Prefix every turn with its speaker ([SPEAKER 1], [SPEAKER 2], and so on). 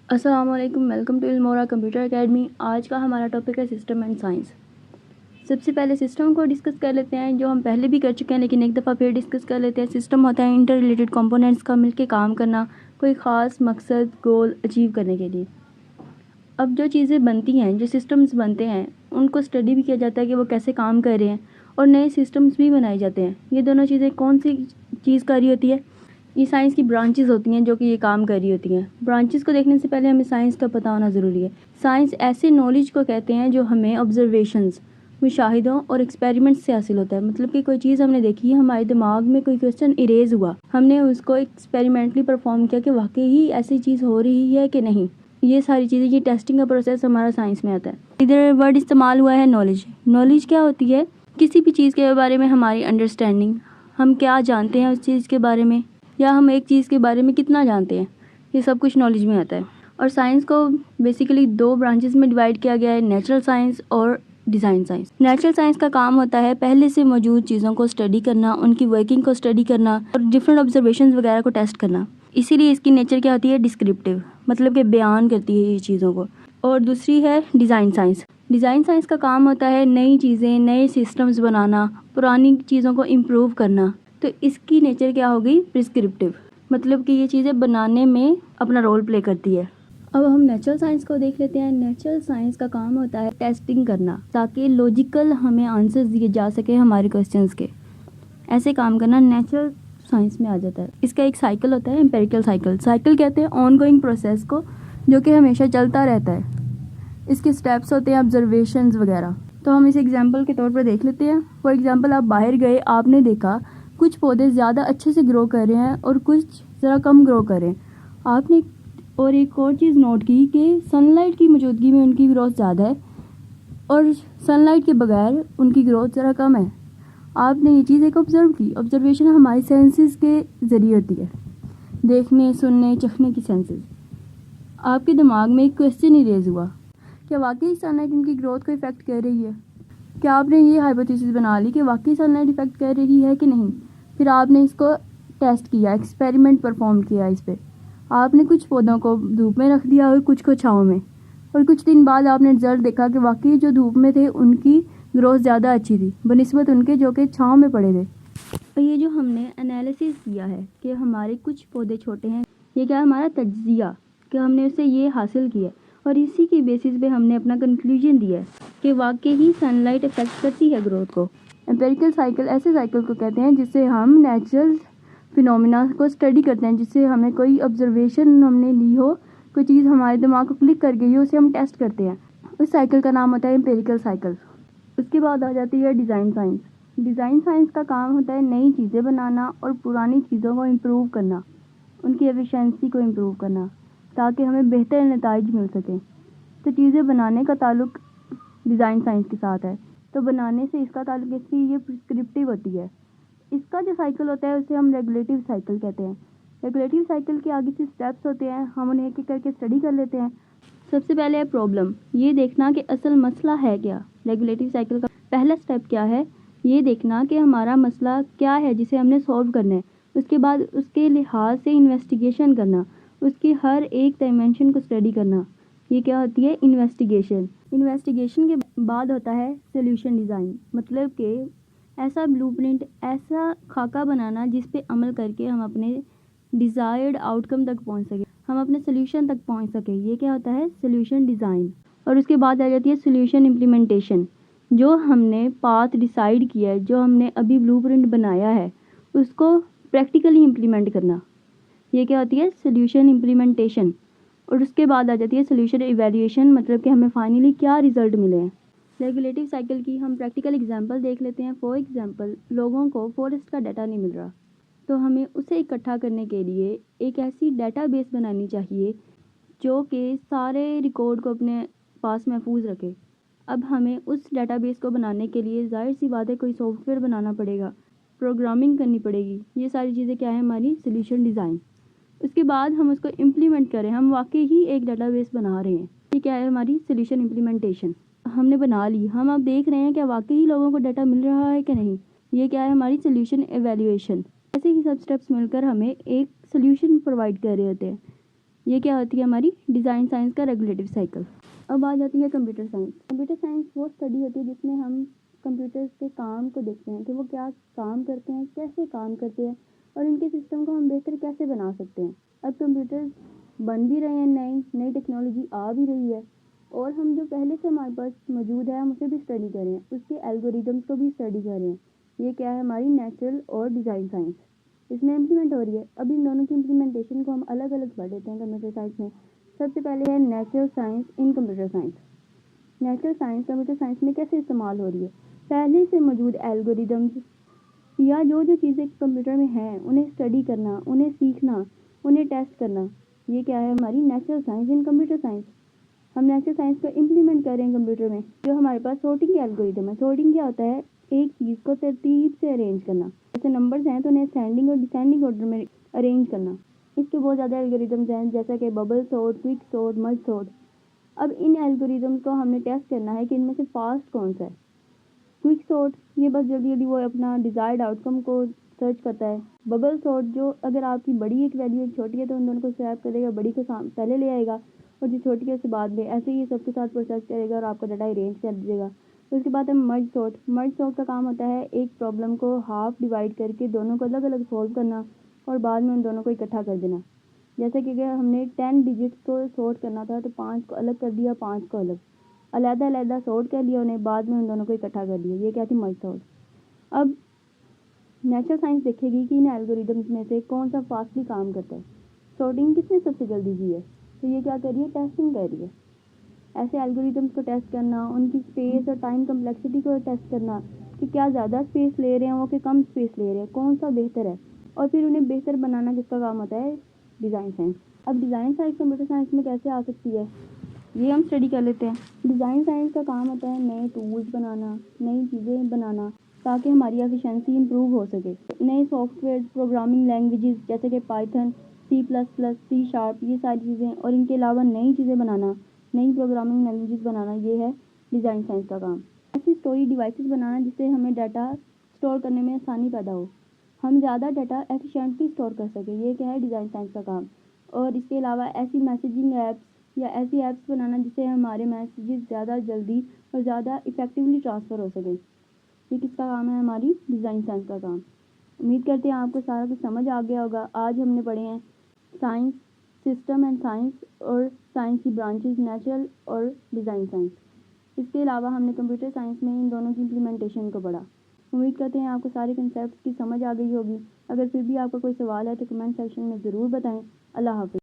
[SPEAKER 1] السلام علیکم، welcome to Almora computer academy. آج کا ہمارا ٹاپک ہے سسٹم اینڈ سائنس۔ سب سے پہلے سسٹم کو ڈسکس کر لیتے ہیں، جو ہم پہلے بھی کر چکے ہیں لیکن ایک دفعہ پھر ڈسکس کر لیتے ہیں۔ سسٹم ہوتا ہے انٹر ریلیٹڈ کمپوننٹس کا مل کے کام کرنا کوئی خاص مقصد گول اچیو کرنے کے لیے۔ اب جو چیزیں بنتی ہیں، جو سسٹمز بنتے ہیں، ان کو اسٹڈی بھی کیا جاتا ہے کہ وہ کیسے کام کر رہے ہیں، اور نئے سسٹمز بھی بنائے جاتے ہیں۔ یہ دونوں چیزیں کون سی چیز کر رہی ہوتی ہے؟ یہ سائنس کی برانچز ہوتی ہیں جو کہ یہ کام کر رہی ہوتی ہیں۔ برانچز کو دیکھنے سے پہلے ہمیں سائنس کا پتہ ہونا ضروری ہے۔ سائنس ایسے نالج کو کہتے ہیں جو ہمیں آبزرویشنز، مشاہدوں اور ایکسپیریمنٹ سے حاصل ہوتا ہے۔ مطلب کہ کوئی چیز ہم نے دیکھی، ہمارے دماغ میں کوئی کویسچن اریز ہوا، ہم نے اس کو ایکسپیریمنٹلی پرفارم کیا کہ واقعی ہی ایسی چیز ہو رہی ہے کہ نہیں۔ یہ ساری چیزیں، یہ ٹیسٹنگ کا پروسیس ہمارا سائنس میں آتا ہے۔ ادھر ورڈ استعمال ہوا ہے نالج۔ نالج کیا ہوتی ہے؟ کسی بھی چیز کے بارے میں ہماری انڈرسٹینڈنگ، ہم کیا جانتے ہیں اس چیز کے بارے میں، یا ہم ایک چیز کے بارے میں کتنا جانتے ہیں، یہ سب کچھ نالج میں آتا ہے۔ اور سائنس کو بیسیکلی دو برانچز میں ڈیوائڈ کیا گیا ہے، نیچرل سائنس اور ڈیزائن سائنس۔ نیچرل سائنس کا کام ہوتا ہے پہلے سے موجود چیزوں کو اسٹڈی کرنا، ان کی ورکنگ کو اسٹڈی کرنا اور ڈفرینٹ آبزرویشنز وغیرہ کو ٹیسٹ کرنا۔ اسی لیے اس کی نیچر کیا ہوتی ہے؟ ڈسکرپٹیو، مطلب کہ بیان کرتی ہے یہ چیزوں کو۔ اور دوسری ہے ڈیزائن سائنس۔ ڈیزائن سائنس کا کام ہوتا ہے نئی چیزیں، نئے سسٹمز بنانا، پرانی چیزوں کو امپروو کرنا۔ تو اس کی نیچر کیا ہوگی؟ پرسکرپٹیو، مطلب کہ یہ چیزیں بنانے میں اپنا رول پلے کرتی ہے۔ اب ہم نیچرل سائنس کو دیکھ لیتے ہیں۔ نیچرل سائنس کا کام ہوتا ہے ٹیسٹنگ کرنا، تاکہ لاجیکل ہمیں آنسرز دیے جا سکے ہمارے کویسچنز کے۔ ایسے کام کرنا نیچرل سائنس میں آ جاتا ہے۔ اس کا ایک سائیکل ہوتا ہے، امپیریکل سائیکل۔ سائیکل کہتے ہیں آن گوئنگ پروسیس کو، جو کہ ہمیشہ چلتا رہتا ہے۔ اس کے سٹیپس ہوتے ہیں آبزرویشنز وغیرہ۔ تو ہم اسے ایگزامپل کے طور پر دیکھ لیتے ہیں۔ فار ایگزامپل، آپ باہر گئے، آپ نے دیکھا کچھ پودے زیادہ اچھے سے گرو کر رہے ہیں اور کچھ ذرا کم گرو کر رہے ہیں۔ آپ نے اور ایک اور چیز نوٹ کی کہ سن لائٹ کی موجودگی میں ان کی گروتھ زیادہ ہے اور سن لائٹ کے بغیر ان کی گروتھ ذرا کم ہے۔ آپ نے یہ چیز ایک آبزرو کی۔ آبزرویشن ہماری سینسز کے ذریعے ہوتی ہے، دیکھنے، سننے، چکھنے کی سینسز۔ آپ کے دماغ میں ایک کویسچن ہی ریز ہوا، کیا واقعی سن لائٹ ان کی گروتھ کو افیکٹ کر رہی ہے؟ کیا آپ نے یہ ہائپوتھیسس بنا لی کہ واقعی سن لائٹ افیکٹ کر رہی ہے کہ نہیں؟ پھر آپ نے اس کو ٹیسٹ کیا، ایکسپیریمنٹ پرفارم کیا اس پہ۔ آپ نے کچھ پودوں کو دھوپ میں رکھ دیا اور کچھ کو چھاؤں میں، اور کچھ دن بعد آپ نے رزلٹ دیکھا کہ واقعی جو دھوپ میں تھے ان کی گروتھ زیادہ اچھی تھی بنسبت ان کے جو کہ چھاؤں میں پڑے تھے۔ اور یہ جو ہم نے انالیسس کیا ہے کہ ہمارے کچھ پودے چھوٹے ہیں، یہ کیا ہے؟ ہمارا تجزیہ، کہ ہم نے اس سے یہ حاصل کیا ہے، اور اسی کی بیسس پہ ہم نے اپنا کنکلوژن دیا ہے کہ واقعی ہی سن لائٹ افیکٹ کرتی ہے گروتھ کو۔ امپیریکل سائیکل ایسے سائیکل کو کہتے ہیں جس سے ہم نیچرل فینومینا کو اسٹڈی کرتے ہیں، جس سے ہمیں کوئی آبزرویشن ہم نے لی ہو، کوئی چیز ہمارے دماغ کو کلک کر گئی ہو، اسے ہم ٹیسٹ کرتے ہیں۔ اس سائیکل کا نام ہوتا ہے امپیریکل سائیکل۔ اس کے بعد آ جاتی ہے ڈیزائن سائنس۔ ڈیزائن سائنس کا کام ہوتا ہے نئی چیزیں بنانا اور پرانی چیزوں کو امپروو کرنا، ان کی ایفیشنسی کو امپروو کرنا، تاکہ ہمیں بہتر نتائج مل سکیں۔ تو چیزیں بنانے کا تعلق ڈیزائن سائنس کے ساتھ ہے۔ تو بنانے سے اس کا تعلق، اس کی یہ پرسکرپٹیو ہوتی ہے۔ اس کا جو سائیکل ہوتا ہے اسے ہم ریگولیٹو سائیکل کہتے ہیں۔ ریگولیٹو سائیکل کے آگے سے سٹیپس ہوتے ہیں، ہم انہیں ایک ایک کر کے اسٹڈی کر لیتے ہیں۔ سب سے پہلے ہے پرابلم، یہ دیکھنا کہ اصل مسئلہ ہے کیا۔ ریگولیٹو سائیکل کا پہلا سٹیپ کیا ہے؟ یہ دیکھنا کہ ہمارا مسئلہ کیا ہے جسے ہم نے سولو کرنا ہے۔ اس کے بعد اس کے لحاظ سے انویسٹیگیشن کرنا، اس کی ہر ایک ڈائمینشن کو اسٹڈی کرنا، یہ کیا ہوتی ہے؟ انویسٹیگیشن۔ انویسٹیگیشن کے بعد ہوتا ہے سولوشن ڈیزائن، مطلب کہ ایسا بلو پرنٹ، ایسا خاکہ بنانا جس پہ عمل کر کے ہم اپنے ڈیزائرڈ آؤٹ کم تک پہنچ سکیں، ہم اپنے سلیوشن تک پہنچ سکیں۔ یہ کیا ہوتا ہے؟ Solution design. اور اس کے بعد آ جاتی ہے سلیوشن امپلیمنٹیشن۔ جو ہم نے پاتھ ڈیسائیڈ کیا ہے، جو ہم نے ابھی بلو پرنٹ بنایا ہے، اس کو پریکٹیکلی امپلیمنٹ کرنا، یہ کیا ہوتی ہے؟ Solution implementation. اور اس کے بعد آ جاتی ہے سلیوشن ایویلیویشن، مطلب کہ ہمیں فائنلی کیا رزلٹ ملے ہیں۔ ریگولیٹو سائیکل کی ہم پریکٹیکل ایگزامپل دیکھ لیتے ہیں۔ فار ایگزامپل، لوگوں کو فارسٹ کا ڈیٹا نہیں مل رہا، تو ہمیں اسے اکٹھا کرنے کے لیے ایک ایسی ڈیٹا بیس بنانی چاہیے جو کہ سارے ریکارڈ کو اپنے پاس محفوظ رکھے۔ اب ہمیں اس ڈیٹا بیس کو بنانے کے لیے ظاہر سی بات ہے کوئی سافٹ ویئر بنانا پڑے گا، پروگرامنگ کرنی پڑے گی۔ یہ ساری چیزیں کیا ہے؟ ہماری سلیوشن ڈیزائن۔ اس کے بعد ہم اس کو امپلیمنٹ کریں، ہم واقعی ہی ایک ڈیٹا بیس بنا رہے ہیں، یہ کیا ہے؟ ہماری سلیوشن امپلیمنٹیشن۔ ہم نے بنا لی، ہم اب دیکھ رہے ہیں کہ واقعی ہی لوگوں کو ڈیٹا مل رہا ہے کہ نہیں، یہ کیا ہے؟ ہماری سلیوشن ایویلیویشن۔ ایسے ہی سب اسٹیپس مل کر ہمیں ایک سلیوشن پرووائڈ کر رہے ہوتے ہیں۔ یہ کیا ہوتی ہے ہماری ڈیزائن سائنس کا ریگولیٹو سائیکل۔ اب آ جاتی ہے کمپیوٹر سائنس۔ کمپیوٹر سائنس وہ اسٹڈی ہوتی ہے جس میں ہم کمپیوٹرز کے کام کو دیکھتے ہیں کہ وہ کیا کام کرتے ہیں، کیسے کام کرتے ہیں اور ان کے سسٹم کو ہم بہتر کیسے بنا سکتے ہیں۔ اب کمپیوٹرز بن بھی رہے ہیں، نئی ٹیکنالوجی آ بھی رہی ہے، اور ہم جو پہلے سے ہمارے پاس موجود ہے ہم اسے بھی اسٹڈی کر رہے ہیں، اس کے الگوریدمس کو بھی اسٹڈی کر رہے ہیں۔ یہ کیا ہے ہماری نیچرل اور ڈیزائن سائنس، اس میں امپلیمنٹ ہو رہی ہے۔ اب ان دونوں کی امپلیمنٹیشن کو ہم الگ الگ پڑھ لیتے ہیں کمپیوٹر سائنس میں۔ سب سے پہلے ہے natural science in computer science. Natural science computer science میں کیسے استعمال ہو رہی ہے؟ پہلے سے موجود الگوریدمز یا جو چیزیں کمپیوٹر میں ہیں انہیں اسٹڈی کرنا، انہیں سیکھنا، انہیں ٹیسٹ کرنا، یہ کیا ہے ہماری natural science in computer science. ہم نیچرل سائنس کو امپلیمنٹ کر رہے ہیں کمپیوٹر میں۔ جو ہمارے پاس سارٹنگ کے الگوریدم ہے، سارٹنگ کیا ہوتا ہے؟ ایک چیز کو ترتیب سے ارینج کرنا، جیسے نمبرز ہیں تو انہیں اسینڈنگ اور ڈسینڈنگ آرڈر میں ارینج کرنا۔ اس کے بہت زیادہ الگوریدمز ہیں جیسا کہ bubble sort, quick sort, merge sort. اب ان الگوریدمز کو ہم نے ٹیسٹ کرنا ہے کہ ان میں سے فاسٹ کون سا ہے۔ کوئک سارٹ یہ بس جلدی وہ اپنا ڈیزائرڈ آؤٹ کم کو سرچ کرتا ہے۔ ببل سارٹ جو اگر آپ کی بڑی ایک ویلیو ایک چھوٹی ہے تو ان دونوں کو سویپ کرے گا، بڑی کو پہلے لے آئے گا اور جو چھوٹی ہے اس کے بعد میں، ایسے ہی یہ سب کے ساتھ پروسیس کرے گا اور آپ کا ڈاٹا ارینج کر دے گا۔ اس کے بعد ہے مرج سارٹ۔ مرج سارٹ کا کام ہوتا ہے ایک پرابلم کو ہاف ڈیوائڈ کر کے دونوں کو الگ الگ سولو کرنا اور بعد میں ان دونوں کو اکٹھا کر دینا۔ جیسے کہ اگر ہم نے 10 ڈیجٹس کو سارٹ کرنا تھا تو 5 کو الگ کر دیا، 5 کو علیحدہ سارٹ کر لیا انہیں، بعد میں ان دونوں کو اکٹھا کر دیا۔ یہ کیا تھی؟ Merge sort. اب نیچرل سائنس دیکھے گی کہ ان الگوریدمز میں سے کون سا فاسٹلی کام کرتا ہے۔ سارٹنگ کس نے سب سے جلدی کی ہے؟ تو یہ کیا کر رہی ہے؟ ٹیسٹنگ کر رہی ہے۔ ایسے الگوریدمز کو ٹیسٹ کرنا، ان کی اسپیس اور ٹائم کمپلیکسٹی کو ٹیسٹ کرنا کہ کیا زیادہ اسپیس لے رہے ہیں وہ کہ کم اسپیس لے رہے ہیں، کون سا بہتر ہے، اور پھر انہیں بہتر بنانا کس کا کام ہوتا ہے؟ Design science. اب ڈیزائن سائنس کمپیوٹر سائنس میں کیسے آ سکتی ہے یہ ہم اسٹڈی کر لیتے ہیں۔ ڈیزائن سائنس کا کام ہوتا ہے نئے ٹولز بنانا، نئی چیزیں بنانا تاکہ ہماری ایفیشنسی امپروو ہو سکے۔ نئے سافٹ ویئر، پروگرامنگ لینگویجز جیسے کہ Python, C plus plus, C sharp, یہ ساری چیزیں، اور ان کے علاوہ نئی چیزیں بنانا، نئی پروگرامنگ لینگویجز بنانا، یہ ہے ڈیزائن سائنس کا کام۔ ایسی اسٹوریج ڈیوائسز بنانا جس سے ہمیں ڈاٹا اسٹور کرنے میں آسانی پیدا ہو، ہم زیادہ ڈاٹا ایفیشینٹلی اسٹور کر سکیں، یہ کیا ہے؟ ڈیزائن سائنس کا کام۔ اور اس کے علاوہ ایسی میسیجنگ ایپس یا ایسی ایپس بنانا جس سے ہمارے میسیجز زیادہ جلدی اور زیادہ افیکٹولی ٹرانسفر ہو سکیں، یہ کس کا کام ہے؟ ہماری ڈیزائن سائنس کا کام۔ امید کرتے ہیں آپ کو سارا کچھ سمجھ آ گیا ہوگا۔ آج ہم نے پڑھے ہیں سائنس، سسٹم اینڈ سائنس اور سائنس کی برانچز نیچرل اور ڈیزائن سائنس۔ اس کے علاوہ ہم نے کمپیوٹر سائنس میں ان دونوں کی امپلیمنٹیشن کو پڑھا۔ امید کرتے ہیں آپ کو سارے کنسیپٹس کی سمجھ آ گئی ہوگی۔ اگر پھر بھی آپ کا کوئی سوال ہے تو کمنٹ سیکشن میں ضرور بتائیں۔ اللہ حافظ۔